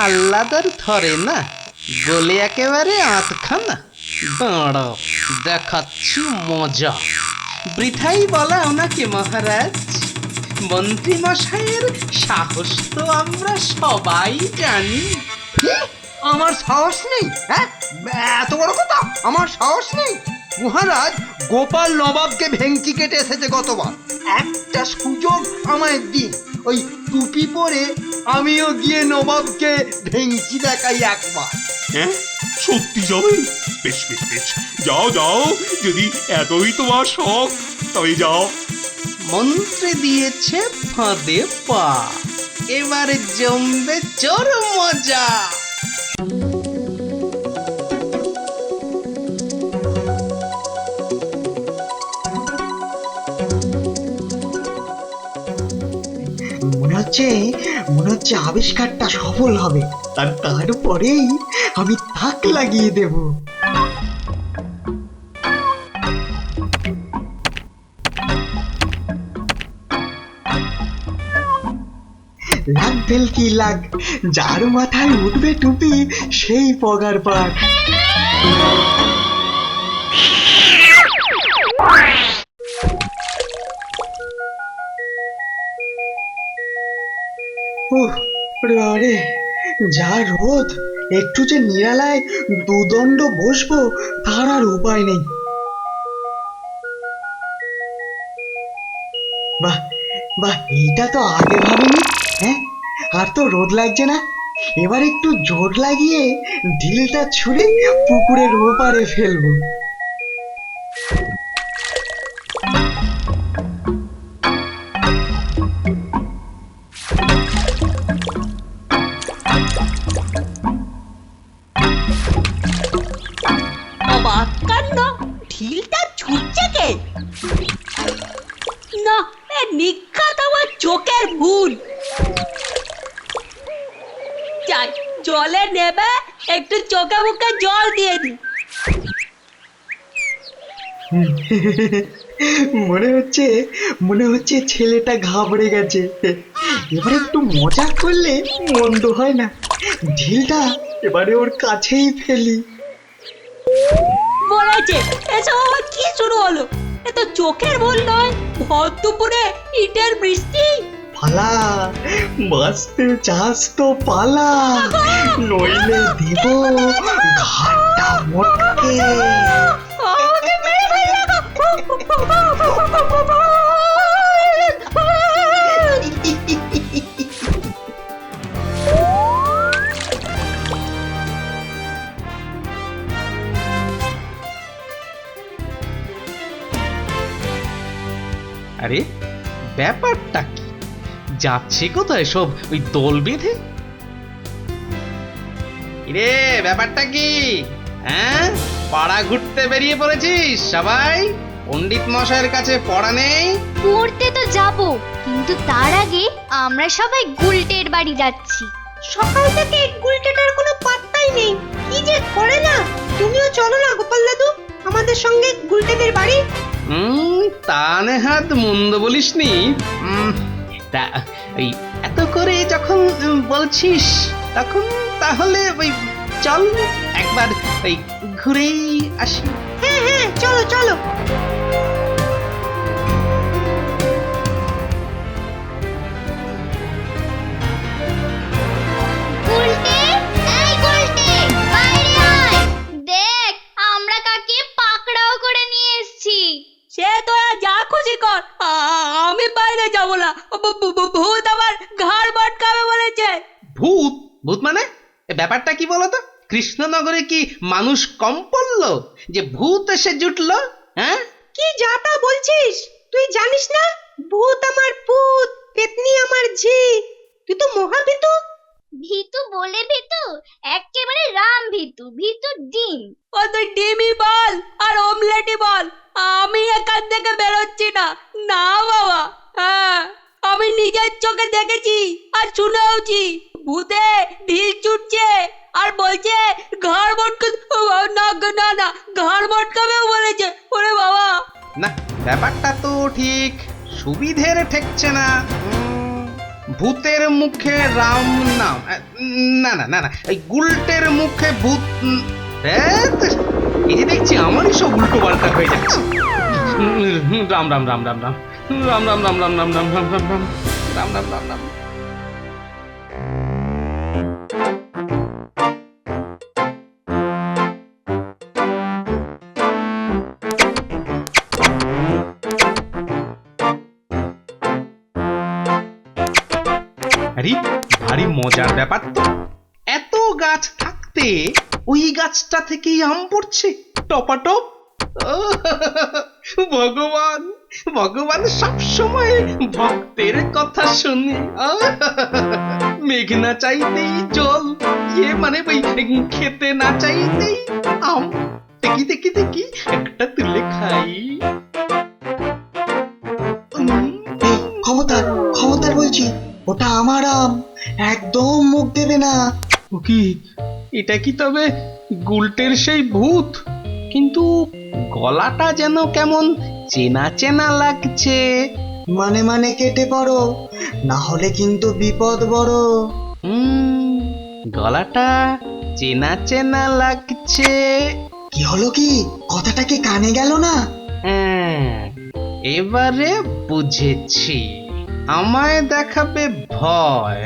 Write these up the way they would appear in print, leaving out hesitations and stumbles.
আল্লাদার ধরে না, গলে একেবারে আধখানা। দাঁড়ো, দেখাচ্ছি মজা। বৃথাই বলা ওনাকে মহারাজ, মন্ত্রী মশাইয়ের সাহস তো আমরা সবাই জানি। আমার সাহস নেই? হ্যাঁ, এত বড় কথা, আমার সাহস নেই? মহারাজ গোপাল নবাবকে ভেংচি কেটে এসেছে গতবার। একটা সুযোগ আমায় দিন, ওই টুপি পরে আমিও গিয়ে নবাবকে ভেংচি দেখাই একবার। হ্যাঁ, সত্যি যাবে? বেশ বেশ বেশ, যাও যাও, যদি এতই তোমার শখ তবে যাও। মন্ত্রী দিয়েছে ফাঁদে পা, এবারে জমবে চরম মজা। মনে হচ্ছে আবিষ্কারটা সফল হবে, আর তারপরেই আমি তাক লাগিয়ে দেব। লাগ ভেলকি লাগ, যার মাথায় উঠবে টুপি সেই পগার পাট। আরে যা রোদ, একটু যে নিরালায় দুদণ্ড বসবো তার আর উপায় নেই। বাহ বাহ, এইটা তো আগে ভাবিনি। হ্যাঁ, আর তো রোদ লাগছে না। এবার একটু জোর লাগিয়ে ঢিলটা ছুঁড়ে পুকুরের ওপারে ফেলবো। ঢিলটা ছুটছে কে? না, নিখাত আমার চোখের ভুল। যাই, জলে নেবে একটু চোখে মুখে জল দিয়ে দি। মনে হচ্ছে ছেলেটা ঘাবড়ে গেছে। এবার একটু মজা করলে মন্দ হয় না। ঢিলটা এবারে ওর কাছেই ফেলি। বলেছে, এসব আবার কি শুরু হলো? এ তো চোখের ভুল নয়, ভর দুপুরে ইটের বৃষ্টি। পালা, বাঁচতে চাস তো পালা, নইলে দিব ঘাটটা মোটকে। আমাকে মেরে ফেললো। আরে ব্যাপারটা কি? যাচ্ছে কোথায় সব ওই দল বেঁধে? রে, ব্যাপারটা কি? হ্যাঁ, পাড়া ঘুরতে বেরিয়ে পড়েছিস সবাই? পণ্ডিত মশাইয়ের কাছে পড়া নেই? পড়তে তো যাব, কিন্তু তার আগে আমরা সবাই গুলটের বাড়ি যাচ্ছি। সকাল থেকে গুলটেটার কোনো পাত্তাই নেই, কি যে করে না। তুমিও চলো না গোপাল দাদু আমাদের সঙ্গে গুলটেদের বাড়ি। তা নেহাত মন্দ বলিসনি। তা ওই এত করে যখন বলছিস, তখন তাহলে ওই চল একবার ওই ঘুরেই আসি। হ্যাঁ হ্যাঁ, চলো চলো। গুলটে, এই গুলটে, বাইরে আয়। দেখ, আমরা কাকে পাকড়াও করে নিয়ে এসেছি। সে তোরা যা খুশি কর, আমি বাইরে যাব না। ভূত আমার ঘাড় মটকাবে বলেছে। ভূত? ভূত মানে? এ ব্যাপারটা কি বলতো? কৃষ্ণনগরে কি মানুষ কম পড়লো যে ভূত এসে জুটলো? হ্যাঁ, কি যাতা বলছিস? তুই জানিস না ভূত আমার পুত, পেতনি আমার ঝি। তুই তো মহা ভীতু। ভিতু বলে ভিতু, একেবারে রাম ভিতু, ভিতু ডিম। ও তুই ডিমই বল আর অমলেটই বল, আমি এখান থেকে বেরোচ্ছি না। না বাবা, হ্যাঁ, আমি নিজের চোখে দেখেছি আর শুনেওছি। ভূতে ঢিল ছুটছে আর বলছে ঘাড় মটকে। না না না, ঘাড় মটকাবেও বলেছে। ওরে বাবা, না, ব্যাপারটা তো ঠিক সুবিধের ঠেকছে না। ভূতের মুখে রাম নাম না না না না এই গুলটের মুখে ভূত এই যে দেখছি আমারই সব উল্টো পাল্টা হয়ে যাচ্ছে। রাম রাম রাম রাম রাম রাম রাম রাম রাম রাম রাম রাম রাম রাম রাম রাম রাম রাম। আরে ভারী মজার ব্যাপার তো, এত গাছ থাকতে ওই গাছটা থেকেই আম পড়ছে টপাটপ। ভগবান ভগবান সব সময় ভক্তের কথা শুনে। মেঘ না চাইতেই জল, মানে ওই খেতে না চাইতেই আম। দেখি দেখি দেখি একটা তুলে খাই। এই ক্ষমতার ক্ষমতার বলছি, ওটা আমার আম, একদম মুখ দেবে না। ও কি, এটা কি তবে গুলটের সেই ভূত? কিন্তু গলাটা যেন কেমন চেনা চেনা লাগছে। মানে মানে কেটে পড়ো, না হলে কিন্তু বিপদ বড়। গলাটা চেনা চেনা লাগছে। কি হলো কি, কথাটা কি কানে গেল না? হ্যাঁ, এবারে বুঝেছি। আমায় দেখাবে ভয়,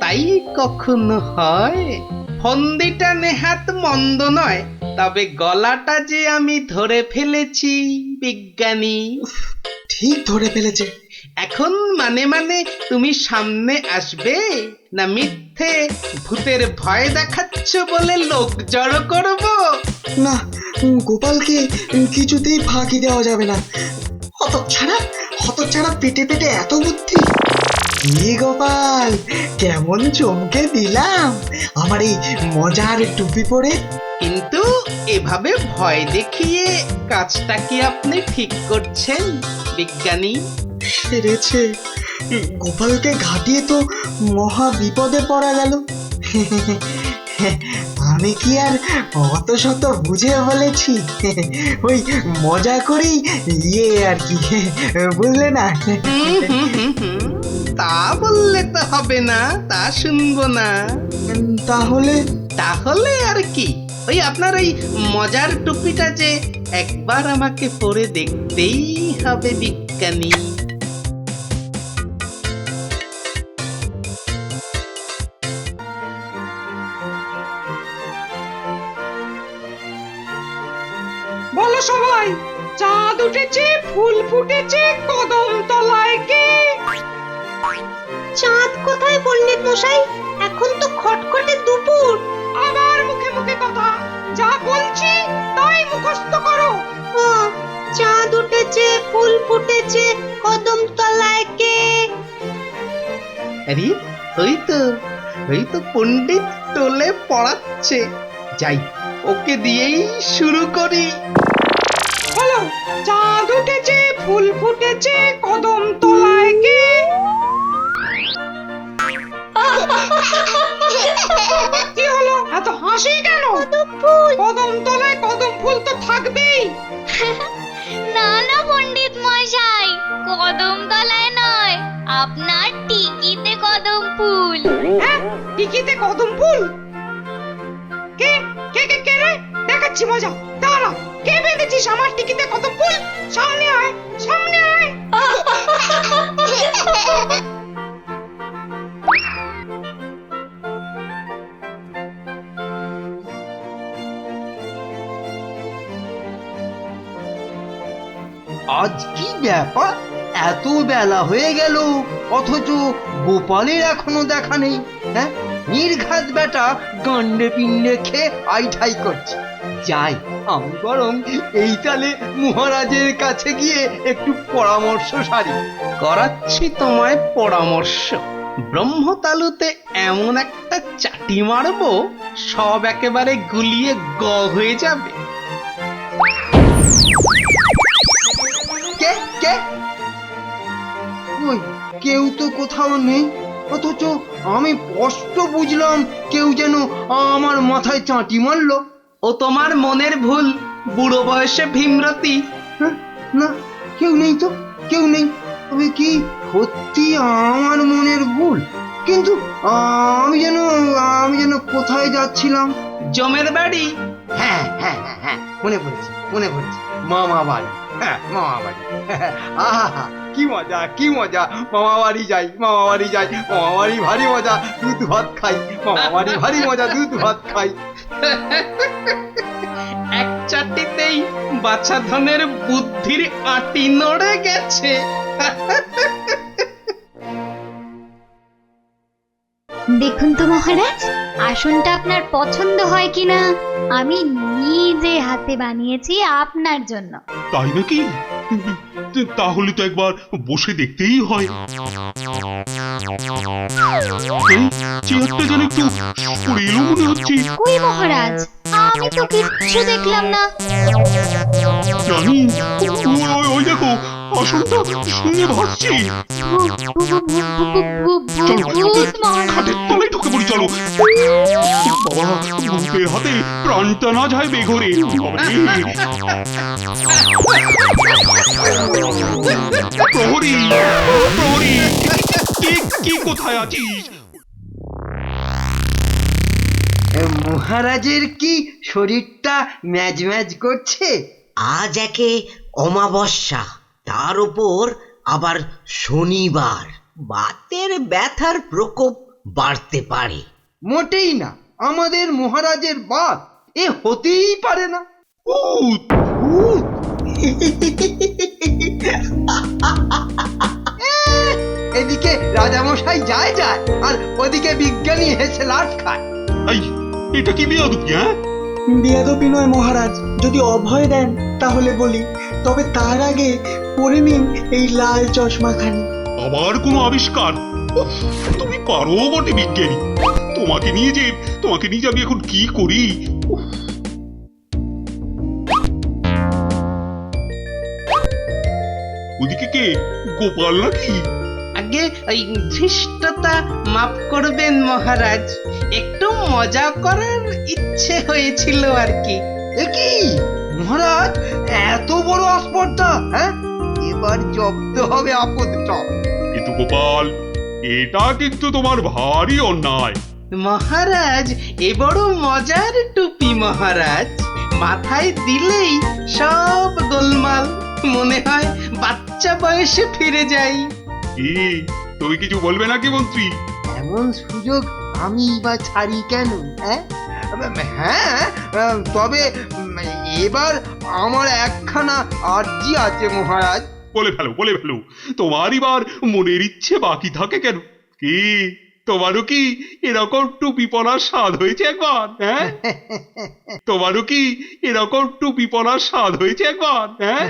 তাই কখনো হয়? ফন্দিটা নেহাত মন্দ নয়, তবে গলাটা যে আমি ধরে ফেলেছি বিজ্ঞানী। ঠিক ধরে ফেলেছে। এখন মানে মানে তুমি সামনে আসবে, না মিথ্যে ভূতের ভয় দেখাচ্ছ বলে লোক জড়ো করবো? না, গোপালকে কিছুতেই ফাঁকি দেওয়া যাবে না। হতচ্ছাড়া হতচ্ছাড়া, পেটে পেটে এত বুদ্ধি। কি গোপাল, কেমন চমকে দিলাম আমার এই মজার টুপি পরে। কিন্তু এভাবে ভয় দেখিয়ে কাজটা কি আপনি ঠিক করছেন বিজ্ঞানী? সেরেছে, গোপালকে ঘাটিয়ে তো মহা বিপদে পড়া গেল। আমি কি আর অত শত বুঝে বলেছি, ওই মজা করেই আর কি, বুঝলে না? তা বললে তো হবে না, তা শুনবো না। তাহলে তাহলে আর কি, ওই আপনার ওই মজার টুপিটা যে একবার আমাকে পরে দেখতেই হবে বিজ্ঞানী। বলো সবাই, চাঁদ উঠেছে, ফুল ফুটেছে, কদম তলায় কে? চাঁদ কোথায় পণ্ডিত মশাই? এখন তো খটখটে দুপুর। আবার মুখে মুখে কথা, যা বলছি তাই মুখস্থ করো। চাঁদ উঠেছে, ফুল ফুটেছে, কদম তলায় কে? আরে ওই তো পণ্ডিত টোলে পড়াচ্ছে। যাই, ওকে দিয়েই শুরু করি। বলো, চাঁদ উঠেছে, ফুল ফুটেছে, কদম তলায় কে? কি হলো, এত হাসি কেন? কদম তলায় কদম ফুল তো থাকবেই। না না পণ্ডিত মশাই, কদম তলায় নয়, আপনার টিকিতে কদম ফুল। হ্যাঁ, টিকিতে কদম ফুল? কে কে কে কে রে? দেখাচ্ছি মজা, দাঁড়া। কে বেঁধেছিস আমার টিকিতে কদম ফুল? সামনে আয়, সামনে আয়। আজ কি ব্যাপার, এত বেলা হয়ে গেল অথচ গোপালের এখনো দেখা নেই। হ্যাঁ, নির্ঘাত বেটা গান্ডে পিণ্ডে খেয়ে আইঠাই করছে। যাই, আমি বরং এই তালে মহারাজের কাছে গিয়ে একটু পরামর্শ সারি। করাচ্ছি তোমায় পরামর্শ। ব্রহ্মতালুতে এমন একটা চাটি মারবো, সব একেবারে গুলিয়ে গ হয়ে যাবে। কে কে? কই, কেউ তো কোথাও নেই, অথচ আমি স্পষ্ট বুঝলাম কেউ যেন আমার মাথায় চাঁটি মারলো। ও তোমার মনের ভুল, বুড়ো বয়সে ভীমরতি। হ্যাঁ, না, কেউ নেই তো, কেউ নেই। তবে কি সত্যি আমার মনের ভুল, কিন্তু আমি যেন কোথায় যাচ্ছিলাম। জমের বাড়ি। হ্যাঁ হ্যাঁ হ্যাঁ হ্যাঁ, মনে পড়েছে, মামা বাড়ি। হ্যাঁ, মামা বাড়ি। আহা, কি মজা কি মজা, মামা বাড়ি যাই, মামা বাড়ি ভারী মজা, দুধ ভাত খাই, মামা বাড়ি ভারী মজা, দুধ ভাত খাই। এক চাটিতেই বাছাধনের বুদ্ধির আটি নড়ে গেছে। দেখুন তো মহারাজ, আসনটা আপনার পছন্দ হয় কিনা। আমি নিজে হাতে বানিয়েছি আপনার জন্য। তাই নাকি? তাহলে তো একবার বসে দেখতেই হয়। এই চেয়ারটা যেন একটু সরে এলো মনে হচ্ছে। কই মহারাজ, আমি তো কিচ্ছু দেখলাম না। জানি, ওই দেখো, আসনটা শূন্য ভাসছে। ভূত মহারাজ। খাটের তলায় ঢুকে পড়ি, চলো। বাবা, ভূতের হাতে প্রাণটা না যায় বেঘরে। প্রহরী, প্রহরী, কে কোথায় আছিস? মহারাজের কি শরীরটা ম্যাজ ম্যাজ করছে? আজ একে অমাবস্যা, তার উপর আবার শনিবার, বাতের ব্যথার প্রকোপ বাড়তে পারে। মোটেই না, আমাদের মহারাজের বাত এ হতেই পারে না। ভূত! এদিকে রাজামশাই যায়, আর ওদিকে বিজ্ঞানী হেসে লাট খায়। এই, এটা কি বেয়াদবি? হ্যাঁ, বেয়াদবি নয় মহারাজ, যদি অভয় দেন তাহলে বলি, তবে তার আগে পরে নিন এই লাল চশমাখানি। আবার কোনো আবিষ্কার? উফ, তুমি পারো বটে বিজ্ঞানী। তোমাকে নিয়ে যে আমি এখন কি করি। উফ। ওদিকে কে? গোপাল নাকি? আগে ওই ধৃষ্টতা মাফ করবেন মহারাজ, একটু মজা করার ইচ্ছে হয়েছিল আর কি। এ কি মহারাজ, এত বড় আসপর্দা? হ্যাঁ, এবার জব্দ হবে আপদটা। কিন্তু গোপাল, এটা কিন্তু তোমার ভারী অন্যায়। মহারাজ, এ বড় মজার টুপি মহারাজ, মাথায় দিলেই সব গোলমাল, মনে হয় বাচ্চা বয়সে ফিরে যাই। কি, তুমি কিছু বলবে নাকি মন্ত্রী? এমন সুযোগ আমি বা ছাড়ি কেন? হ্যাঁ হ্যাঁ, তবে এবার আমার একখানা আর্জি আছে মহারাজ। বলে ফেলো, তোমার এবার মনের ইচ্ছে বাকি থাকে কেন? কি, তোমারও কি এরকম টুপি পরার স্বাদ হয়েছে একবার? হ্যাঁ, তোমারও কি এরকম টুপি পরার স্বাদ হয়েছে একবার? হ্যাঁ,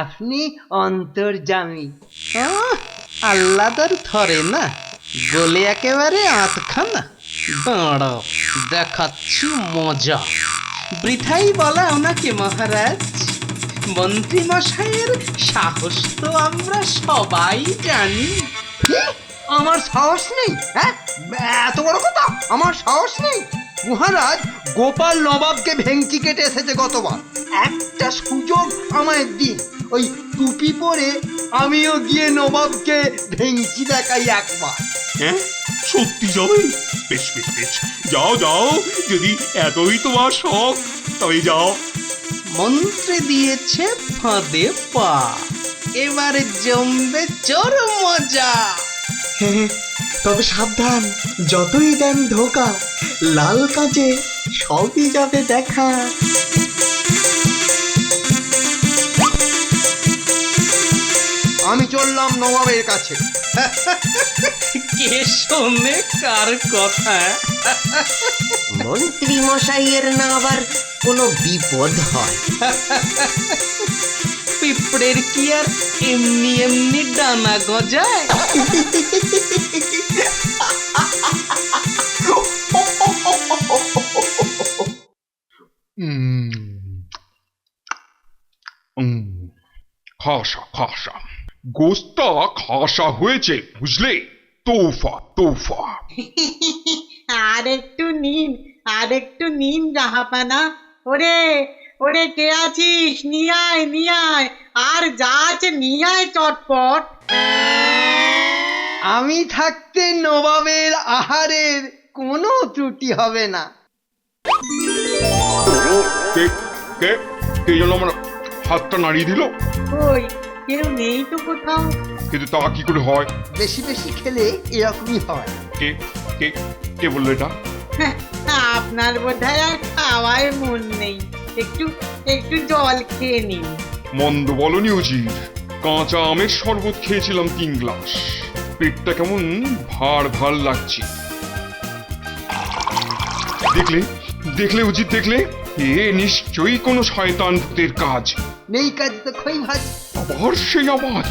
আপনি অন্তর্যামী। আল্লাদার ধরে না, গলে একেবারে আধখানা। দাঁড়াও, দেখাচ্ছি মজা। বৃথাই বলা ওনাকে মহারাজ, মন্ত্রী মশাইয়ের সাহস তো আমরা সবাই জানি। আমার সাহস নেই? হ্যাঁ, এত বড় কথা, আমার সাহস নেই? মহারাজ গোপাল নবাবকে ভেংচি কেটে এসেছে গতবার, একটা সুযোগ আমায় দিন, ওই টুপি পরে আমিও গিয়ে নবাবকে ভেংচি দেখাই একবার। হ্যাঁ, সত্যি যাবে? বেশ, যাও, যদি এতই তোমার শখ, তবে যাও। মন্ত্রী দিয়েছে ফাঁদে পা, এবারে জমবে চোর মজা। তবে সাবধান, যতই দেন ধোকা, লাল কাজে সবই যাবে দেখা। আমি চললাম নবাবের কাছে। কে শোনে কার কথা? মন্ত্রী মশাইয়ের না আবার কোনো বিপদ হয়? পিঁপড়ের কি আর এমনি এমনি ডানা গজায়? খাসা গোস্তা খাসা হয়েছে, বুঝলে? তোফা। আর একটু নিন জাহাপানা। ওরে কে আছিস, নিয়ে আয়, আর যা আছে নিয়ে আয় চটপট। আমি থাকতে নবাবের আহারের কোনো ত্রুটি হবে না। কে কে কে যেন আমার হাতটা নাড়িয়ে দিল, ওই কেউ নেই তো কোথাও। কিন্তু তা কি করে হয়? বেশি বেশি খেলে এরকমই হয়। কে কে কে বললো এটা? আপনার বোধহয় আর খাওয়ার মন নেই, একটু একটু জল খেয়ে নিন। মন্দ বলনি উজির, কাঁচা আমের শরবত খেয়েছিলাম 3 গ্লাস, পেটটা কেমন ভার ভার লাগছে। দেখলে দেখলে উজির, দেখলে এ নিশ্চয়ই কোনো শয়তান ভূতের কাজ। নেই কাজ তো খই ভাজ। আবার সেই আওয়াজ!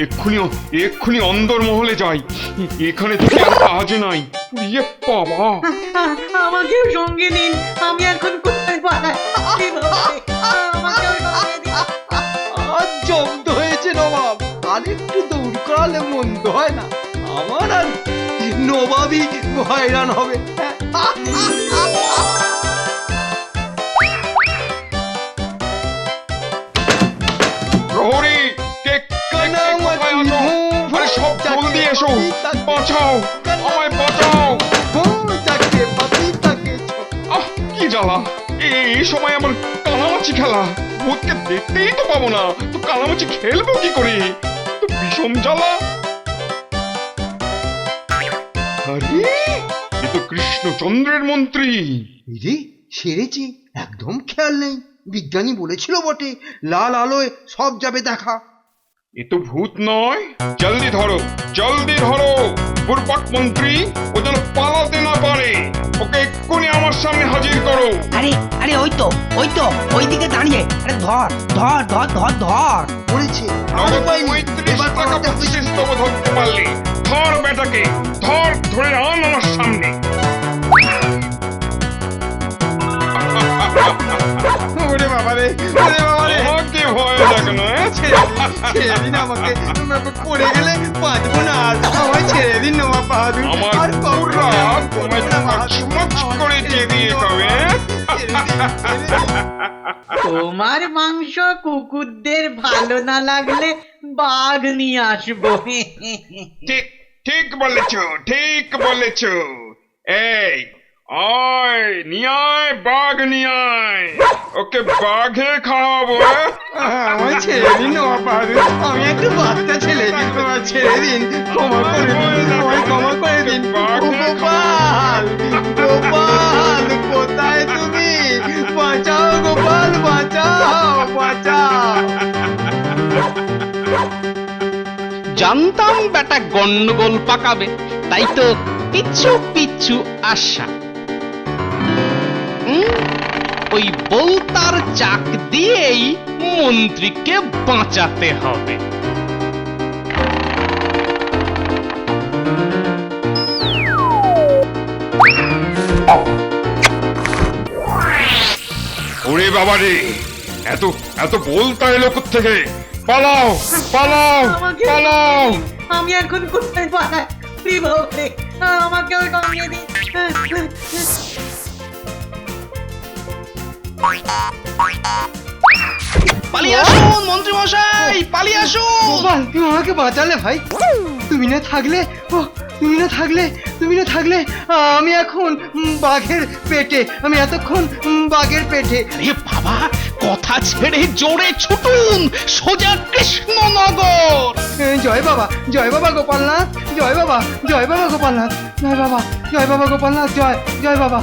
এক্ষুনি এক্ষুনি অন্দরমহলে যাই, এখানে থেকে আর কাজ নাই। ইয়ে বাবা! আমাকেও সঙ্গে নিন, আমি এখন কোথায় পালাই? আমাকেও সঙ্গে দিন। আজ জব্দ হয়েছে নবাব, আর একটু দৌড় করালে মন্দ হয় না। আমার আর নবাবই হয়রান হবে। প্রহরী, কে কে কে কোথায় আছো? আরে সব জলদি এসো, বাঁচাও, আমায় বাঁচাও! আহ, কি জ্বালা! এই সময় আমার কানামাছি খেলা, ভূতকে দেখতেই তো পাবো না, তো কানামাছি খেলবো কি করে? তো বিষম জ্বালা! আরে এ তো কৃষ্ণচন্দ্রের মন্ত্রী। রে সেরেছি, একদম খেয়াল নেই। বিজ্ঞানী বলেছিল বটে, লাল আলোয় সব যাবে দেখা। এ তো ভূত নয়, জলদি ধরো, জলদি ধরো বুরবাক মন্ত্রী, ও যেন পালাতে না পারে। ওকে এক্ষুনি আমার সামনে হাজির করো। আরে আরে ওই তো ওইদিকে দাঁড়িয়ে, আরে ধর ধর ধর ধর ধর। বলেছে নগদ 35 টাকা বকশিশ দেবো ধরতে পারলে। ধর বেটাকে, ধর, ধরে আন আমার সামনে। ওরে বাবা রে, ওরে বাবা রে, আমাকে ভয় লাগে না? ছেড়ে দিন আমাকে, পড়ে গেলে বাঁচবো না আর। আমায় ছেড়ে দিন নবাব বাহাদুর। আমার আর পুরা তোমায় চুমচ করে দিয়ে দিয়ে কবে? তোমার মাংস কুকুরদের ভালো না লাগলে বাঘ নিয়ে আসবো। ঠিক ঠিক বলেছ, ঠিক বলেছ। এই আয়, নিয়ে আয়, বাঘ নিয়ে আয়, ওকে বাঘে খাওয়াবো। আমায় ছেড়ে দিন নবাব বাহাদুর, আমি একটু বাচ্চা ছেলে, আমায় ছেড়ে দিন, ক্ষমা করে দিন, আমায় ক্ষমা করে দিন। ও গোপাল, গোপাল কোথায় তুমি? বাঁচাও গোপাল, বাঁচাও, বাঁচাও। জানতাম বেটা গন্ডগোল পাকাবে, তাই তো পিছু পিছু আসা। ওই বলতার চাক দিয়েই মন্ত্রীকে বাঁচাতে হবে। ওরে বাবা রে, এত এত বলতা এলো কোত্থেকে? পালাও, পালাও, আমাকে পালাও! আমি এখন কোথায় পালাই? বাবারে, আমাকেও সঙ্গে দিন। পালিয়ে আসুন মন্ত্রী মশাই, পালিয়ে আসুন! গোপাল, তুমি আমাকে বাঁচালে ভাই। তুমি না থাকলে, ও তুমি না থাকলে, তুমি না থাকলে আমি এখন বাঘের পেটে, আমি এতক্ষণ বাঘের পেটে। আরে বাবা, কথা ছেড়ে জোরে ছুটুন সোজা কৃষ্ণনগর। জয় বাবা, জয় বাবা গোপালনাথ, জয় বাবা, জয় বাবা গোপালনাথ, জয় বাবা, জয় বাবা গোপালনাথ, জয় জয় বাবা।